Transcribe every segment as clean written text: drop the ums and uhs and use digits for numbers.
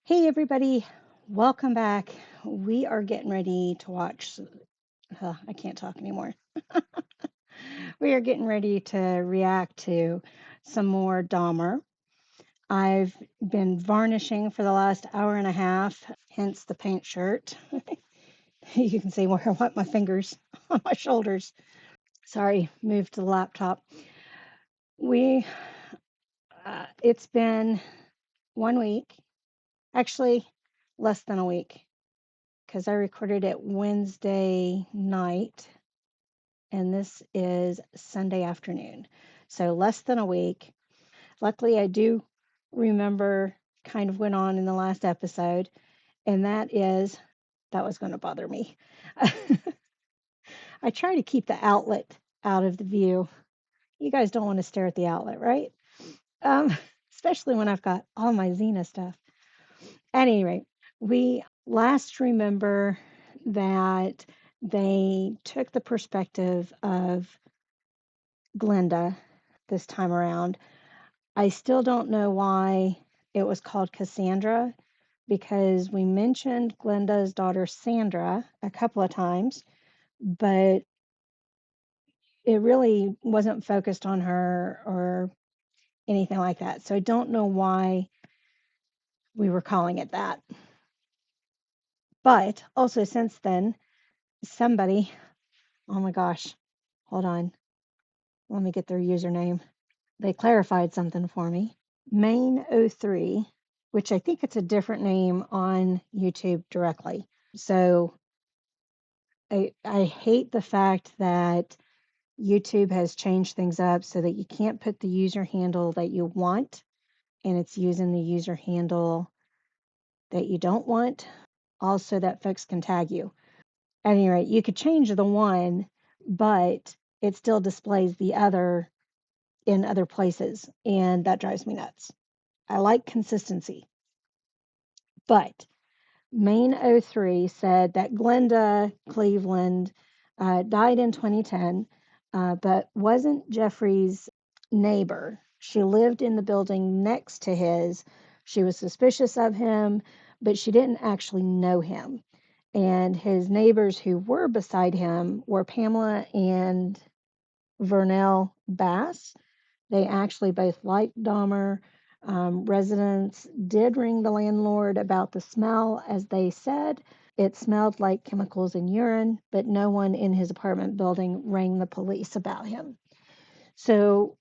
Hey, everybody, welcome back. We are getting ready to watch. I can't talk anymore. We are getting ready to react to some more Dahmer. I've been varnishing for the last hour and a half, hence the paint shirt. You can see where I wipe my fingers on my shoulders. Sorry, moved to the laptop. We, it's been 1 week, actually less than a week, because I recorded it Wednesday night and this is Sunday afternoon. So less than a week. Luckily, I do remember kind of went on in the last episode, and that was going to bother me. I try to keep the outlet out of the view. You guys don't want to stare at the outlet, right? Um, Especially when I've got all my Xena stuff. At any rate, we last remember that they took the perspective of Glenda this time around. I still don't know why it was called Cassandra because we mentioned Glenda's daughter Sandra a couple of times, but it really wasn't focused on her or anything like that. So I don't know why we were calling it that. But also since then, somebody, oh my gosh, hold on. Let me get their username. They clarified something for me. Main03, which I think it's a different name on YouTube directly. So I hate the fact that YouTube has changed things up so that you can't put the user handle that you want, and it's using the user handle that you don't want, also that folks can tag you. At any rate, you could change the one, but it still displays the other in other places, and that drives me nuts. I like consistency. But Main03 said that Glenda Cleveland died in 2010, but wasn't Jeffrey's neighbor. She lived in the building next to his. She was suspicious of him, but she didn't actually know him. And his neighbors who were beside him were Pamela and Vernell Bass. They actually both liked Dahmer. Residents did ring the landlord about the smell, as they said. It smelled like chemicals and urine, but no one in his apartment building rang the police about him. So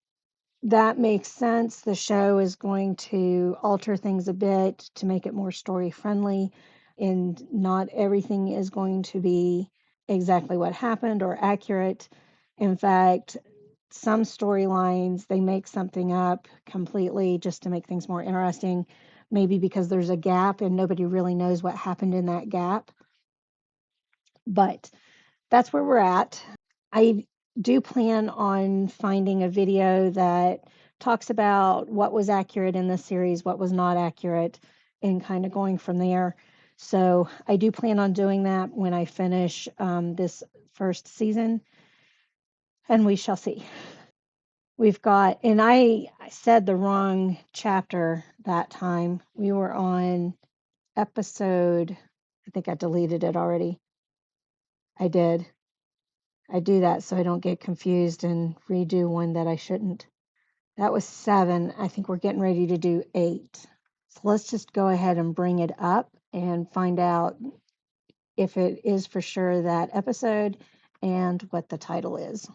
that makes sense. The show is going to alter things a bit to make it more story friendly, and not everything is going to be exactly what happened or accurate. In fact, some storylines, they make something up completely just to make things more interesting, maybe because there's a gap and nobody really knows what happened in that gap. But that's where we're at. I do plan on finding a video that talks about what was accurate in this series, what was not accurate, and kind of going from there. So I do plan on doing that when I finish this first season, and we shall see. We've got, and I said the wrong chapter that time. We were on episode, I think I deleted it already. I did. I do that so I don't get confused and redo one that I shouldn't. That was 7. I think we're getting ready to do 8. So let's just go ahead and bring it up and find out if it is for sure that episode and what the title is.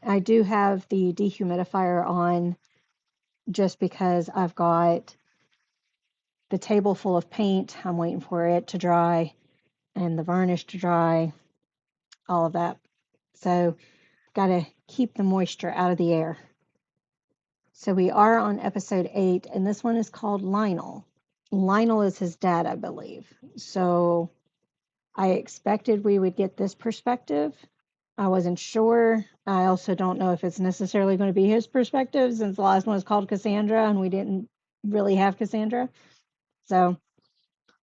I do have the dehumidifier on just because I've got the table full of paint. I'm waiting for it to dry and the varnish to dry, all of that. So got to keep the moisture out of the air. So we are on episode 8, and this one is called Lionel. Lionel is his dad, I believe. So I expected we would get this perspective. I wasn't sure. I also don't know if it's necessarily going to be his perspective since the last one was called Cassandra and we didn't really have Cassandra. So,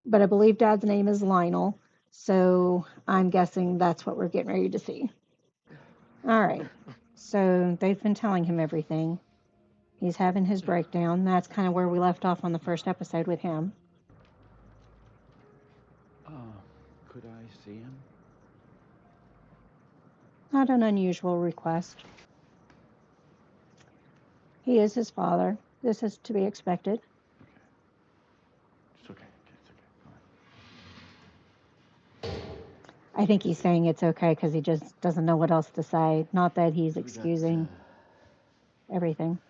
but I believe dad's name is Lionel. So I'm guessing that's what we're getting ready to see. All right. So they've been telling him everything. He's having his breakdown. That's kind of where we left off on the first episode with him. Could I see him? Not an unusual request. He is his father. This is to be expected. It's okay. It's okay. I think he's saying it's okay because he just doesn't know what else to say. Not that he's excusing everything.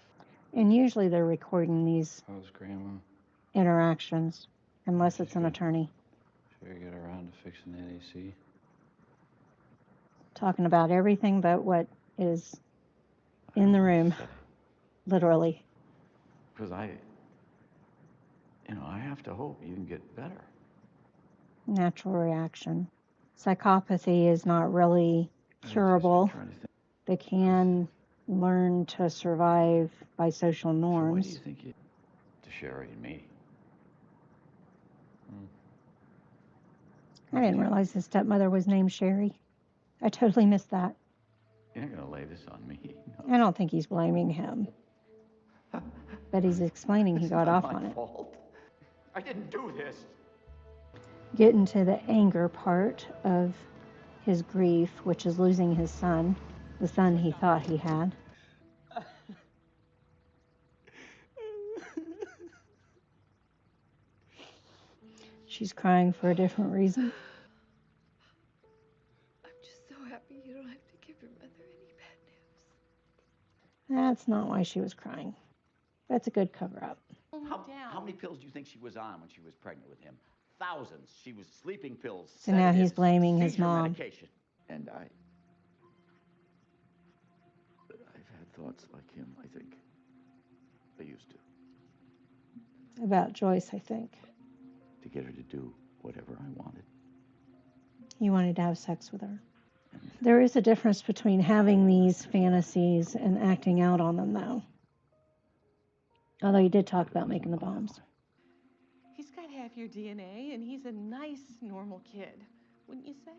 And usually they're recording these How's Grandma? interactions, unless it's an attorney. Should we get around to fixing that AC? Talking about everything but what is in the room, literally. Because I have to hope you can get better. Natural reaction. Psychopathy is not really curable. They can learn to survive by social norms. Why do you think you... To Sherry and me. I didn't realize his stepmother was named Sherry. I totally missed that. You're not going to lay this on me. No. I don't think he's blaming him. But he's explaining he got off on it. Fault. I didn't do this. Getting to the anger part of his grief, which is losing his son, the son he thought he had. She's crying for a different reason. I'm just so happy you don't have to give your mother any bad news. That's not why she was crying. That's a good cover-up. How many pills do you think she was on when she was pregnant with him? Thousands. She was sleeping pills. So now he's blaming his mom. Medication. And I've had thoughts like him, I think. I used to. About Joyce, I think. To get her to do whatever I wanted. He wanted to have sex with her. There is a difference between having these fantasies and acting out on them, though. Although he did talk about making the bombs. He's got half your DNA, and he's a nice, normal kid, wouldn't you say?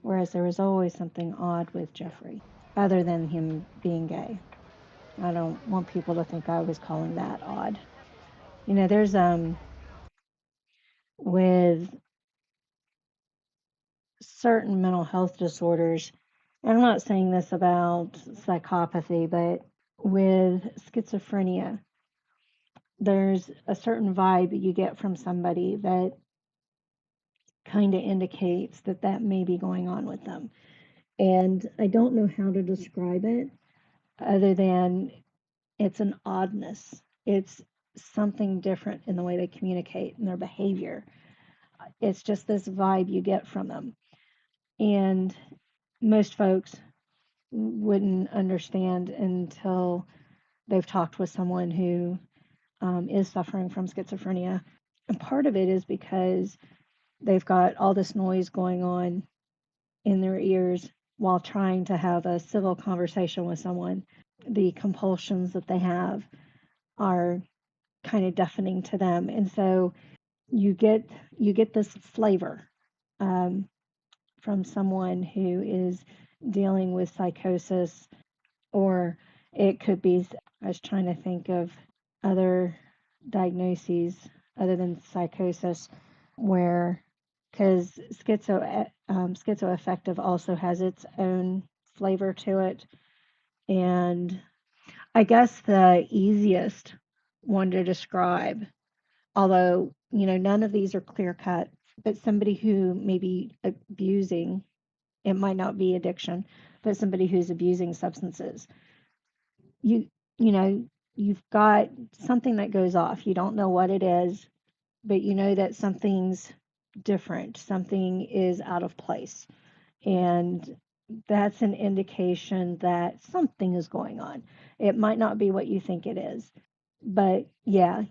Whereas there was always something odd with Jeffrey, other than him being gay. I don't want people to think I was calling that odd. You know, there's with certain mental health disorders, and I'm not saying this about psychopathy, but with schizophrenia, there's a certain vibe you get from somebody that kind of indicates that that may be going on with them. And I don't know how to describe it other than it's an oddness. It's something different in the way they communicate and their behavior. It's just this vibe you get from them. And most folks wouldn't understand until they've talked with someone who is suffering from schizophrenia. And part of it is because they've got all this noise going on in their ears while trying to have a civil conversation with someone. The compulsions that they have are kind of deafening to them. And so you get this flavor from someone who is dealing with psychosis, or it could be, I was trying to think of other diagnoses other than psychosis, where, because schizoaffective also has its own flavor to it. And I guess the easiest one to describe, although, none of these are clear cut, but somebody who may be abusing, it might not be addiction, but somebody who's abusing substances. You've got something that goes off. You don't know what it is, but you know that something's different. Something is out of place. And that's an indication that something is going on. It might not be what you think it is. But yeah,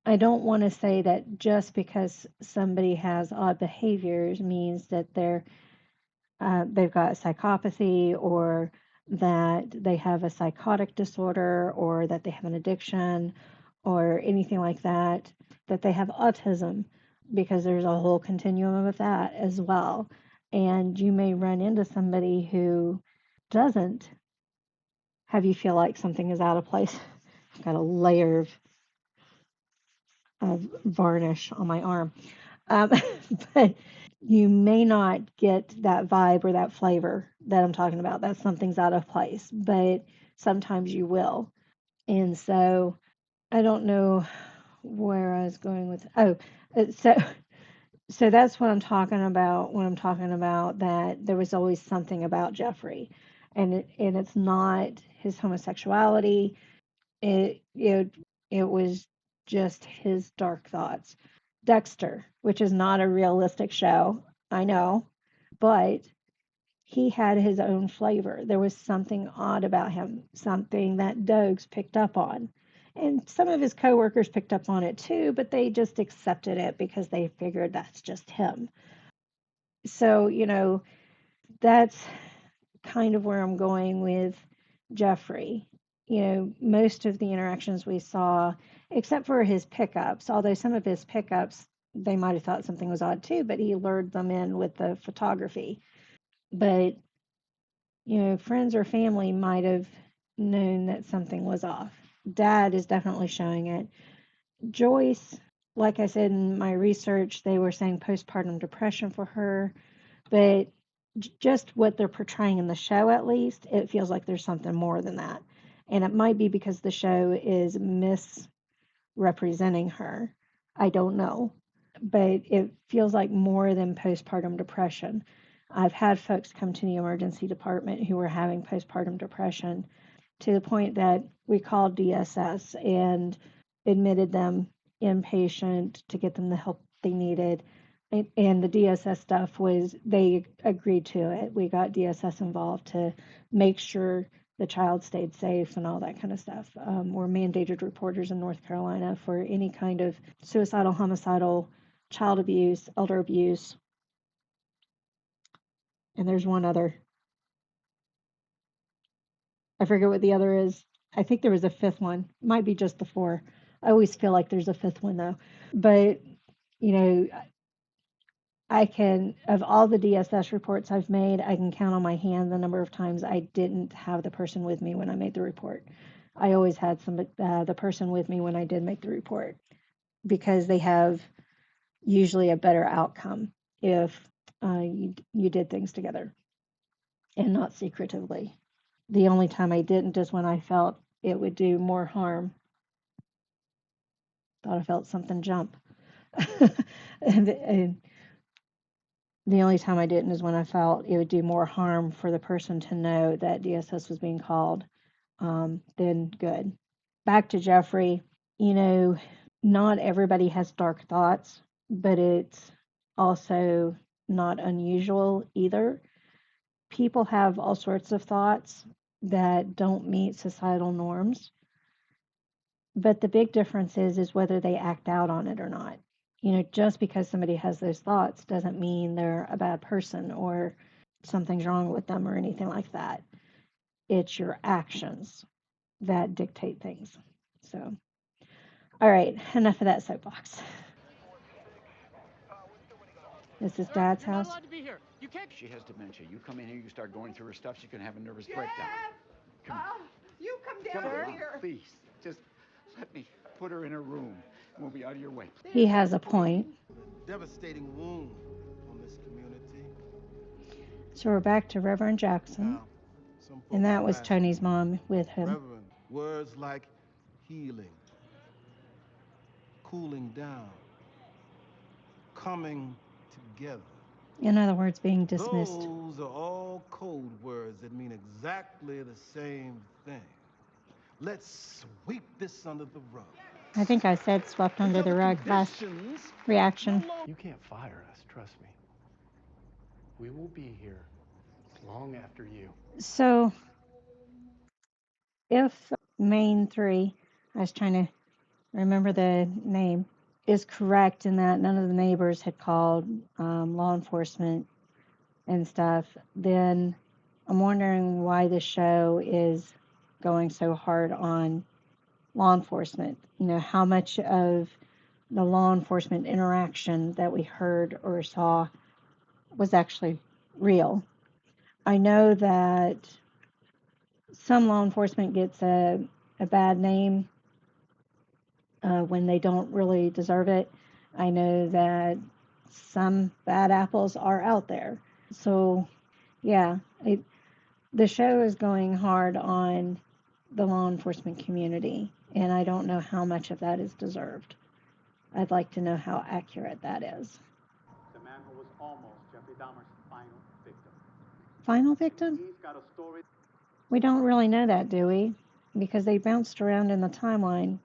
I don't want to say that just because somebody has odd behaviors means that they've got psychopathy, or that they have a psychotic disorder, or that they have an addiction, or anything like that they have autism, because there's a whole continuum of that as well. And you may run into somebody who doesn't have you feel like something is out of place. I've got a layer of varnish on my arm. But you may not get that vibe or that flavor that I'm talking about. That something's out of place, but sometimes you will. And so I don't know where I was going with. Oh, so that's what I'm talking about when I'm talking about that there was always something about Jeffrey, and it's not his homosexuality. It was just his dark thoughts. Dexter, which is not a realistic show, I know, but he had his own flavor. There was something odd about him, something that Dogs picked up on. And some of his coworkers picked up on it too, but they just accepted it because they figured that's just him. So, that's kind of where I'm going with Jeffrey. Most of the interactions we saw, except for his pickups, although some of his pickups, they might have thought something was odd too, but he lured them in with the photography. But friends or family might have known that something was off. Dad is definitely showing it. Joyce, like I said in my research, they were saying postpartum depression for her, but just what they're portraying in the show, at least, it feels like there's something more than that. And it might be because the show is misrepresenting her. I don't know. But it feels like more than postpartum depression. I've had folks come to the emergency department who were having postpartum depression to the point that we called DSS and admitted them inpatient to get them the help they needed. And the DSS stuff was, they agreed to it. We got DSS involved to make sure the child stayed safe and all that kind of stuff. We're mandated reporters in North Carolina for any kind of suicidal, homicidal, child abuse, elder abuse. And there's one other. I forget what the other is. I think there was a fifth one. Might be just the four. I always feel like there's a fifth one though. But, you know, I can, of all the DSS reports I've made, I can count on my hand the number of times I didn't have the person with me when I made the report. I always had the person with me when I did make the report because they have usually a better outcome if you did things together and not secretively. The only time I didn't is when I felt it would do more harm. Thought I felt something jump. and the only time I didn't is when I felt it would do more harm for the person to know that DSS was being called than good. Back to Jeffrey, not everybody has dark thoughts, but it's also not unusual either. People have all sorts of thoughts that don't meet societal norms, but the big difference is whether they act out on it or not. Just because somebody has those thoughts doesn't mean they're a bad person or something's wrong with them or anything like that. It's your actions that dictate things. So, all right, enough of that soapbox. This is Dad's You're not house. allowed to be here. You can't. She has dementia. You come in here, you start going through her stuff, she's going to have a nervous breakdown. Come on. You come Come down on, here. please. Just let me put her in her room. We'll be out of your way. He has a point. Devastating wound on this community. So we're back to Reverend Jackson, Now, some folks and that was will ask Tony's me, mom with him. Reverend, words like healing, cooling down, coming together. In other words, being dismissed. Those are all code words that mean exactly the same thing. Let's sweep this under the rug. I think I said swept under the rug last reaction. You can't fire us, trust me. We will be here long after you. So if Main 3, I was trying to remember the name, is correct in that none of the neighbors had called law enforcement and stuff, then I'm wondering why the show is going so hard on law enforcement. How much of the law enforcement interaction that we heard or saw was actually real. I know that some law enforcement gets a bad name when they don't really deserve it. I know that some bad apples are out there. So, yeah, the show is going hard on the law enforcement community, and I don't know how much of that is deserved. I'd like to know how accurate that is. The man who was almost Jeffrey Dahmer's final victim. Final victim? He's got a story. We don't really know that, do we? Because they bounced around in the timeline.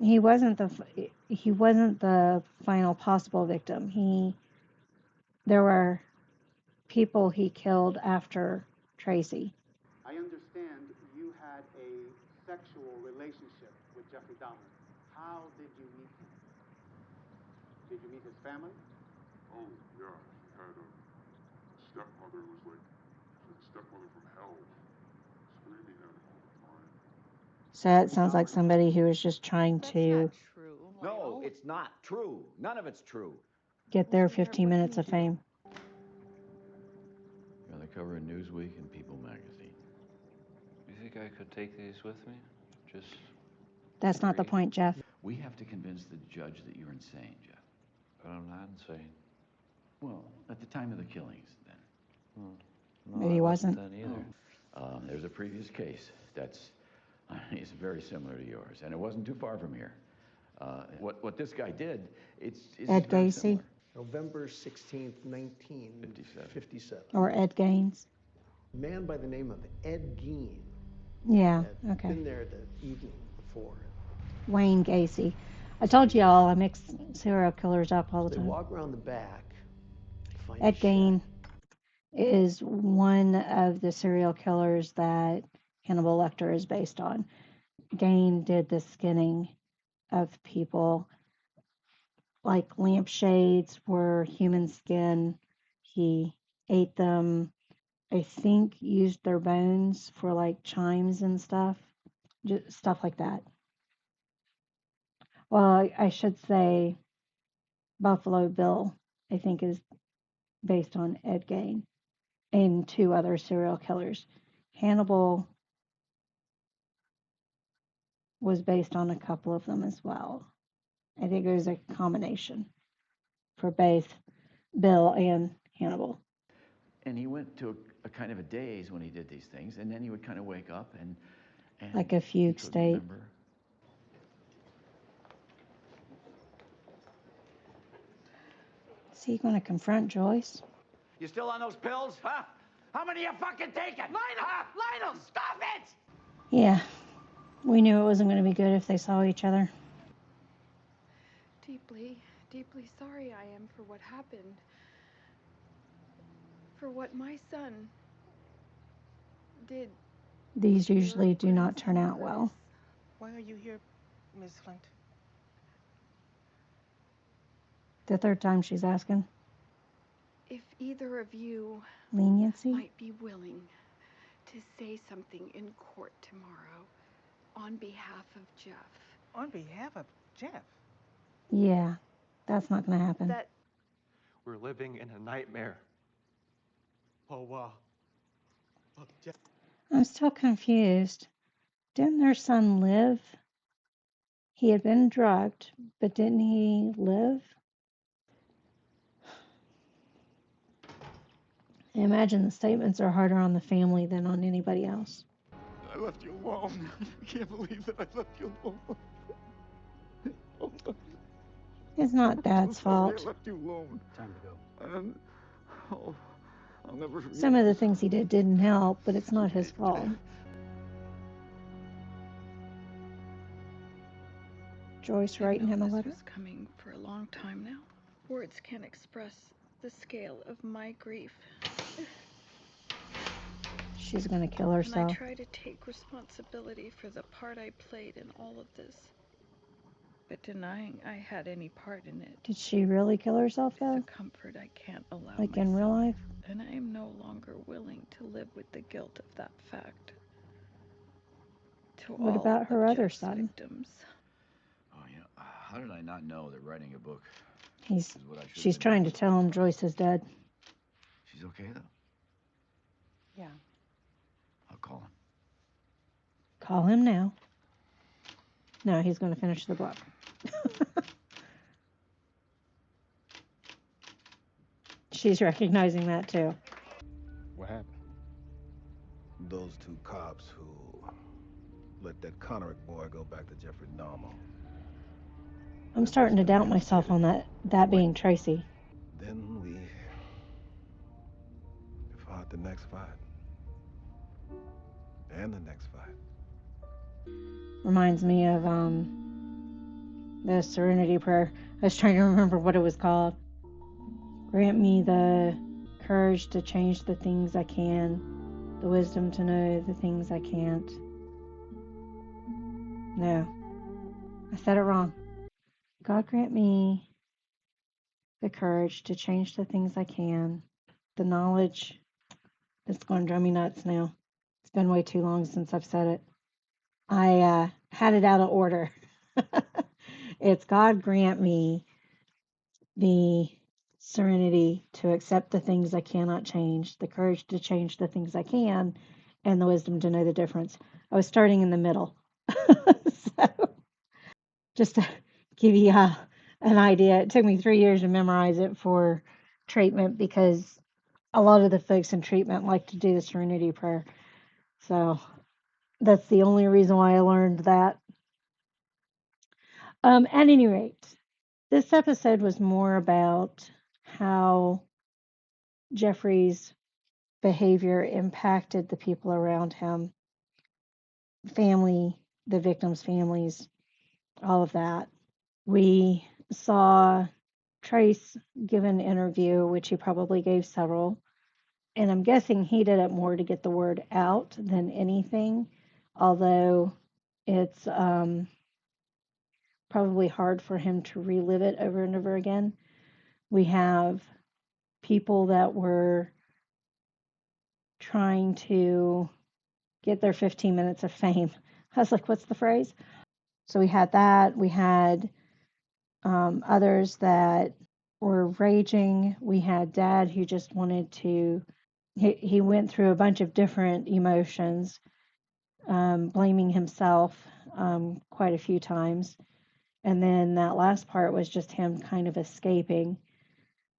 He wasn't the final possible victim. There were people he killed after Tracy. I understand you had a sexual relationship with Jeffrey Dahmer. How did you meet him? Did you meet his family? Oh, yeah. He had a stepmother who was like a stepmother from hell, screaming at him all the time. So it sounds like somebody who was just trying That's to not true, Lionel. No, it's not true. None of it's true. get their 15 minutes of fame. You're on the cover of Newsweek and People magazine. You think I could take these with me? Just That's not the point, Jeff. We have to convince the judge that you're insane, Jeff. But I'm not insane. Well, at the time of the killings, then. No, Maybe he I wasn't. then either. There's a previous case that's it's very similar to yours, and it wasn't too far from here. What this guy did, it's Ed very Gacy? similar. November 16th, 1957. Or Ed Gaines. A man by the name of Ed Gein Yeah, had okay. been there the evening before. Wayne Gacy. I told y'all I mix serial killers up all the They time. walk around the back, find Ed a Gein shack. is one of the serial killers that Hannibal Lecter is based on. Gain did the skinning of people. Like lampshades were human skin. He ate them. I think used their bones for like chimes and stuff. Just stuff like that. Well, I should say Buffalo Bill, I think, is based on Ed Gein and two other serial killers. Hannibal was based on a couple of them as well. I think it was a combination for both Bill and Hannibal. And he went to a kind of a daze when he did these things, and then he would kind of wake up and Like a he fugue couldn't state. remember. Is he going to confront Joyce? You still on those pills, huh? How many you fucking taking? Lionel, stop it! Yeah. We knew it wasn't going to be good if they saw each other. Deeply, deeply sorry I am for what happened. For what my son did. These usually do not turn out well. Why are you here, Miss Flint? The third time she's asking. If either of you Leniency? might be willing to say something in court tomorrow on behalf of Jeff. On behalf of Jeff? Yeah, that's not going to happen. We're living in a nightmare. Oh, wow. Jeff. I'm still confused. Didn't their son live? He had been drugged, but didn't he live? I imagine the statements are harder on the family than on anybody else. I left you alone. I can't believe that I left you alone. It's not Dad's fault. I left you alone. Time to go. And, I'll never forget. Some of the things he did didn't help, but it's not his fault. Joyce writing him a letter? This was coming for a long time now. Words can't express the scale of my grief. She's going to kill And herself. I try to take responsibility for the part I played in all of this. But denying I had any part in it Did she really kill herself, is though? a comfort I can't allow Like myself. in real life? And I am no longer willing to live with the guilt of that fact. To What all about her of other Jeff's son? victims. Oh, yeah. How did I not know that writing a book He's. is what I should She's trying to tell him Joyce is dead. She's okay, though. Yeah. I'll call him. Call him now. No, he's going to finish the book. she's recognizing that too. What happened? Those two cops who let that Connery boy go back to Jeffrey Dahmer. I'm starting to doubt myself on that being Tracy. Then we fought the next fight. And the next fight. Reminds me of the Serenity Prayer. I was trying to remember what it was called. Grant me the courage to change the things I can, the wisdom to know the things I can't. No, I said it wrong. God grant me the courage to change the things I can, the knowledge. It's going to drive me nuts now. It's been way too long since I've said it. I had it out of order. It's God grant me the serenity to accept the things I cannot change, the courage to change the things I can, and the wisdom to know the difference. I was starting in the middle. So, just to give you an idea, it took me 3 years to memorize it for treatment because a lot of the folks in treatment like to do the serenity prayer. So, that's the only reason why I learned that. At any rate, this episode was more about how Jeffrey's behavior impacted the people around him, family, the victims' families, all of that. We saw Trace give an interview, which he probably gave several, and I'm guessing he did it more to get the word out than anything, although it's probably hard for him to relive it over and over again. We have people that were trying to get their 15 minutes of fame. I was like, what's the phrase? So we had that. We had others that were raging. We had dad who just wanted to, he went through a bunch of different emotions, blaming himself quite a few times. And then that last part was just him kind of escaping.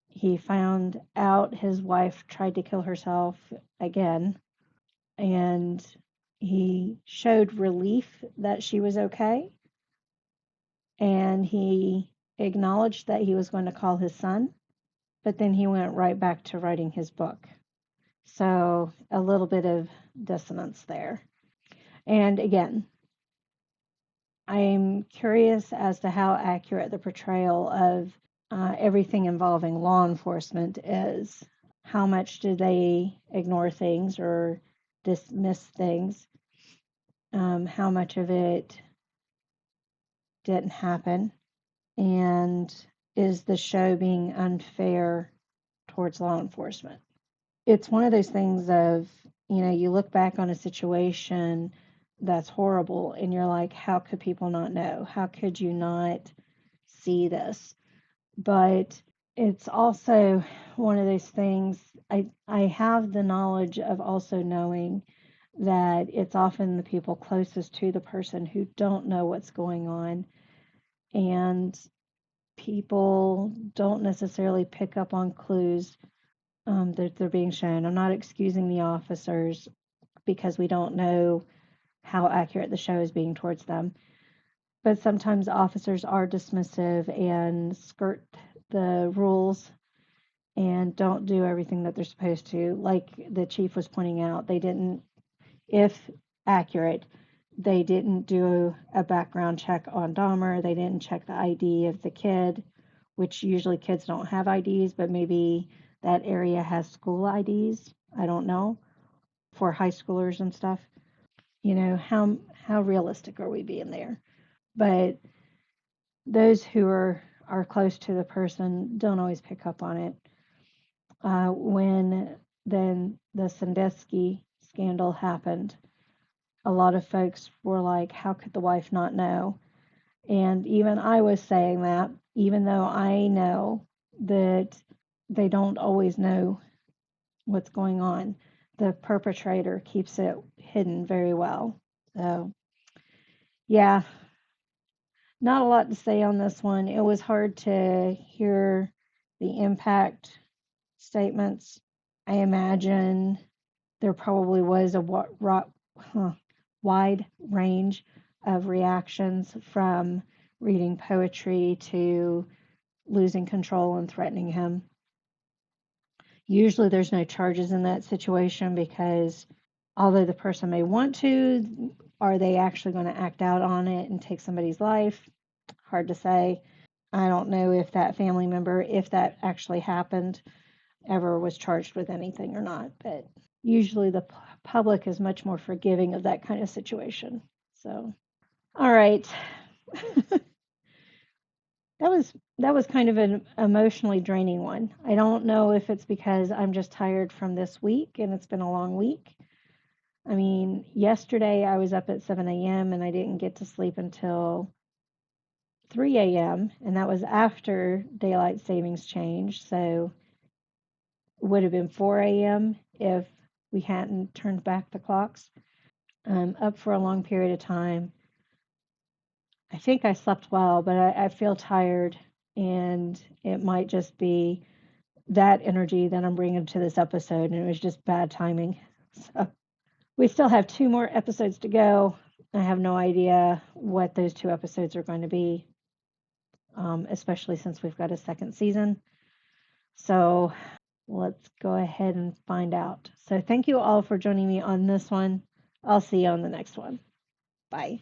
He found out his wife tried to kill herself again, and he showed relief that she was okay, and he acknowledged that he was going to call his son, but then he went right back to writing his book. So a little bit of dissonance there. And again, I'm curious as to how accurate the portrayal of everything involving law enforcement is. How much do they ignore things or dismiss things? How much of it didn't happen? And is the show being unfair towards law enforcement? It's one of those things of, you look back on a situation that's horrible and you're like, how could people not know? How could you not see this? But it's also one of those things, I have the knowledge of also knowing that it's often the people closest to the person who don't know what's going on, and people don't necessarily pick up on clues that they're being shown. I'm not excusing the officers because we don't know how accurate the show is being towards them. But sometimes officers are dismissive and skirt the rules and don't do everything that they're supposed to. Like the chief was pointing out, they didn't, if accurate, they didn't do a background check on Dahmer. They didn't check the ID of the kid, which usually kids don't have IDs, but maybe that area has school IDs. I don't know, for high schoolers and stuff. How realistic are we being there? But those who are close to the person don't always pick up on it. When then the Sandusky scandal happened, a lot of folks were like, how could the wife not know? And even I was saying that, even though I know that they don't always know what's going on, the perpetrator keeps it hidden very well. So, yeah, not a lot to say on this one. It was hard to hear the impact statements. I imagine there probably was a wide range of reactions from reading poetry to losing control and threatening him. Usually there's no charges in that situation because although the person may want to, are they actually going to act out on it and take somebody's life? Hard to say. I don't know if that family member, if that actually happened, ever was charged with anything or not, but usually the public is much more forgiving of that kind of situation. So, all right. That was kind of an emotionally draining one. I don't know if it's because I'm just tired from this week and it's been a long week. I mean, yesterday I was up at 7 a.m. and I didn't get to sleep until 3 a.m. and that was after daylight savings change. So it would have been 4 a.m. if we hadn't turned back the clocks. Up for a long period of time. I think I slept well, but I feel tired, and it might just be that energy that I'm bringing to this episode, and it was just bad timing. So we still have 2 more episodes to go. I have no idea what those 2 episodes are going to be, especially since we've got a second season. So let's go ahead and find out. So thank you all for joining me on this one. I'll see you on the next one. Bye.